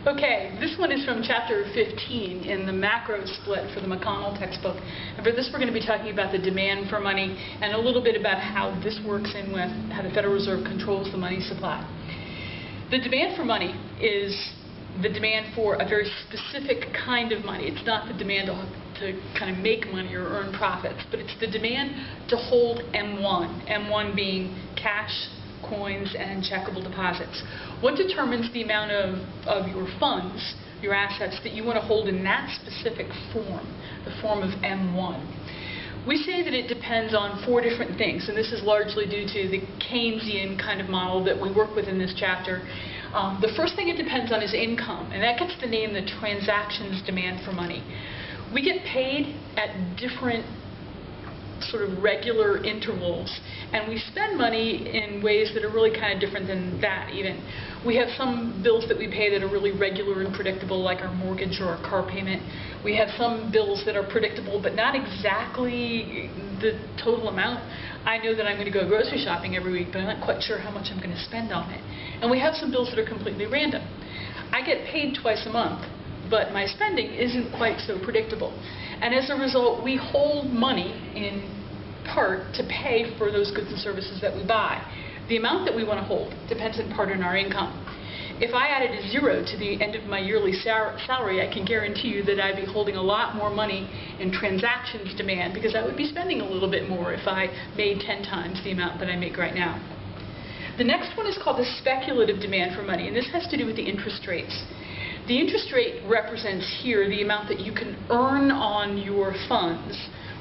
Okay, this one is from chapter 15 in the macro split for the McConnell textbook. And for this we're going to be talking about the demand for money and a little bit about how this works in with how the Federal Reserve controls the money supply. The demand for money is the demand for a very specific kind of money. It's not the demand to kind of make money or earn profits, but it's the demand to hold M1, M1 being cash, coins, and checkable deposits. What determines the amount of your funds, your assets, that you want to hold in that specific form, the form of M1? We say that it depends on 4 different things, and this is largely due to the Keynesian kind of model that we work with in this chapter. The first thing it depends on is income, and that gets the name the transactions demand for money. We get paid at different sort of regular intervals, and we spend money in ways that are really kind of different than that even. We have some bills that we pay that are really regular and predictable, like our mortgage or our car payment. We have some bills that are predictable, but not exactly the total amount. I know that I'm going to go grocery shopping every week, but I'm not quite sure how much I'm going to spend on it. And we have some bills that are completely random. I get paid twice a month, but my spending isn't quite so predictable. And as a result, we hold money in part to pay for those goods and services that we buy. The amount that we want to hold depends in part on our income. If I added a 0 to the end of my yearly salary, I can guarantee you that I'd be holding a lot more money in transactions demand, because I would be spending a little bit more if I made 10 times the amount that I make right now. The next one is called the speculative demand for money, and this has to do with the interest rates. The interest rate represents here the amount that you can earn on your funds,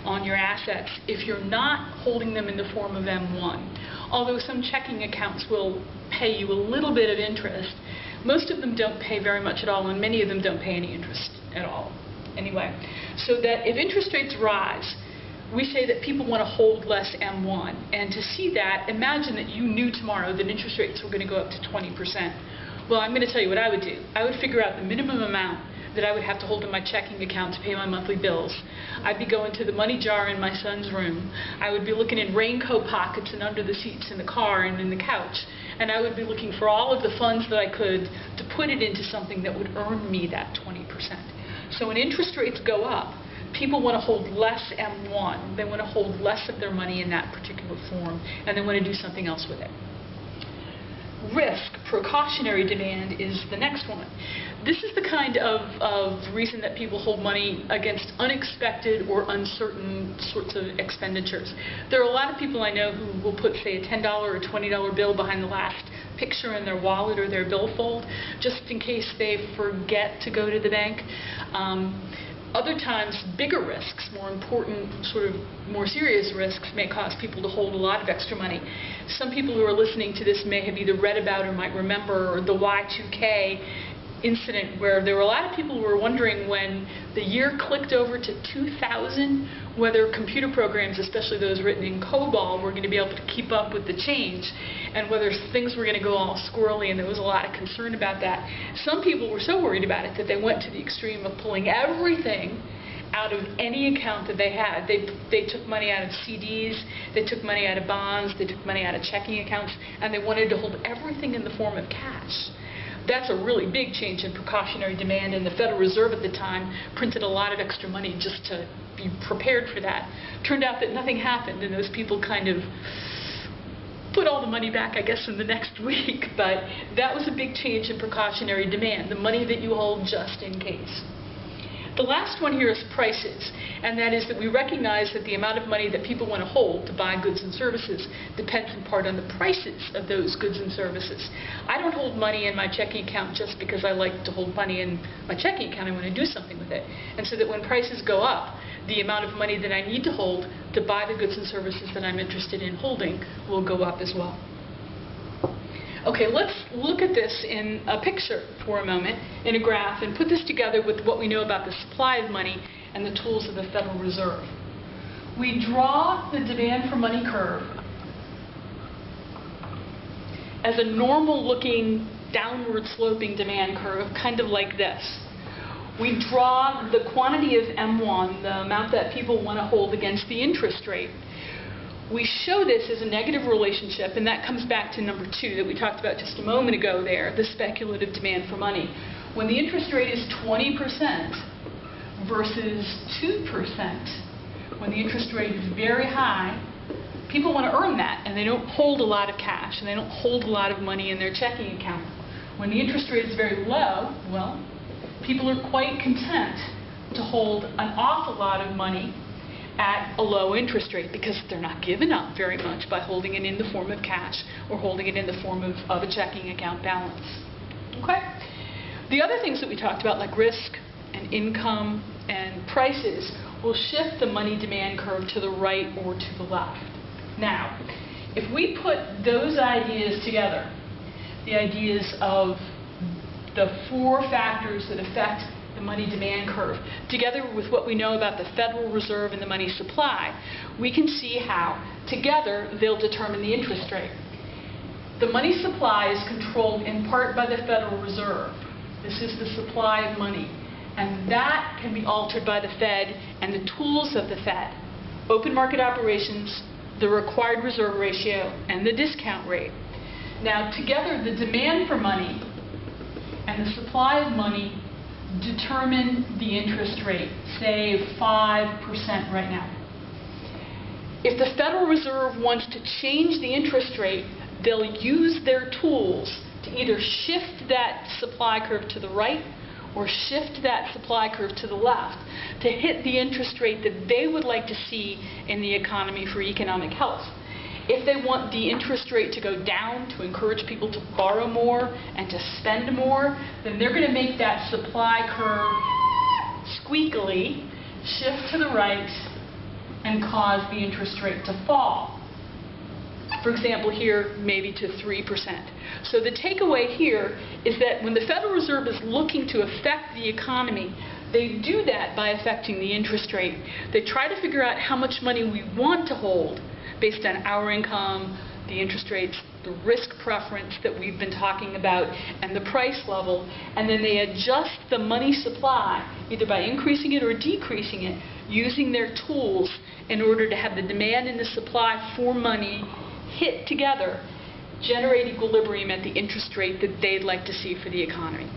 on your assets, if you're not holding them in the form of M1. Although some checking accounts will pay you a little bit of interest, most of them don't pay very much at all, and many of them don't pay any interest at all anyway. So that if interest rates rise, we say that people want to hold less M1. And to see that, imagine that you knew tomorrow that interest rates were going to go up to 20%. Well, I'm going to tell you what I would do. I would figure out the minimum amount that I would have to hold in my checking account to pay my monthly bills. I'd be going to the money jar in my son's room. I would be looking in raincoat pockets and under the seats in the car and in the couch. And I would be looking for all of the funds that I could to put it into something that would earn me that 20%. So when interest rates go up, people want to hold less M1. They want to hold less of their money in that particular form, and they want to do something else with it. Risk, precautionary demand, is the next one. This is the kind of reason that people hold money against unexpected or uncertain sorts of expenditures. There are a lot of people I know who will put, say, a $10 or $20 bill behind the last picture in their wallet or their billfold, just in case they forget to go to the bank. Other times, bigger risks, more important, sort of more serious risks, may cause people to hold a lot of extra money. Some people who are listening to this may have either read about or might remember the Y2K incident, where there were a lot of people who were wondering when the year clicked over to 2000 whether computer programs, especially those written in COBOL, were going to be able to keep up with the change, and whether things were going to go all squirrely, and there was a lot of concern about that. Some people were so worried about it that they went to the extreme of pulling everything out of any account that they had. They took money out of CDs, they took money out of bonds, they took money out of checking accounts, and they wanted to hold everything in the form of cash. That's a really big change in precautionary demand, and the Federal Reserve at the time printed a lot of extra money just to be prepared for that. Turned out that nothing happened, and those people kind of put all the money back, I guess, in the next week. But that was a big change in precautionary demand, the money that you hold just in case. The last one here is prices, and that is that we recognize that the amount of money that people want to hold to buy goods and services depends in part on the prices of those goods and services. I don't hold money in my checking account just because I like to hold money in my checking account. I want to do something with it. And so that when prices go up, the amount of money that I need to hold to buy the goods and services that I'm interested in holding will go up as well. Okay, let's look at this in a picture for a moment, in a graph, and put this together with what we know about the supply of money and the tools of the Federal Reserve. We draw the demand for money curve as a normal-looking, downward-sloping demand curve, kind of like this. We draw the quantity of M1, the amount that people want to hold, against the interest rate. We show this as a negative relationship, and that comes back to number 2 that we talked about just a moment ago there, the speculative demand for money. When the interest rate is 20% versus 2%, when the interest rate is very high, people want to earn that, and they don't hold a lot of cash, and they don't hold a lot of money in their checking account. When the interest rate is very low, well, people are quite content to hold an awful lot of money at a low interest rate because they're not giving up very much by holding it in the form of cash or holding it in the form of a checking account balance. Okay? The other things that we talked about, like risk and income and prices, will shift the money demand curve to the right or to the left. Now, if we put those ideas together, the ideas of the 4 factors that affect the money demand curve, together with what we know about the Federal Reserve and the money supply, we can see how, together, they'll determine the interest rate. The money supply is controlled in part by the Federal Reserve. This is the supply of money. And that can be altered by the Fed and the tools of the Fed: open market operations, the required reserve ratio, and the discount rate. Now, together, the demand for money and the supply of money determine the interest rate, say 5% right now. If the Federal Reserve wants to change the interest rate, they'll use their tools to either shift that supply curve to the right or shift that supply curve to the left to hit the interest rate that they would like to see in the economy for economic health. If they want the interest rate to go down to encourage people to borrow more and to spend more, then they're going to make that supply curve squeakily shift to the right and cause the interest rate to fall. For example, here, maybe to 3%. So the takeaway here is that when the Federal Reserve is looking to affect the economy, they do that by affecting the interest rate. They try to figure out how much money we want to hold based on our income, the interest rates, the risk preference that we've been talking about, and the price level, and then they adjust the money supply either by increasing it or decreasing it using their tools in order to have the demand and the supply for money hit together, generate equilibrium at the interest rate that they'd like to see for the economy.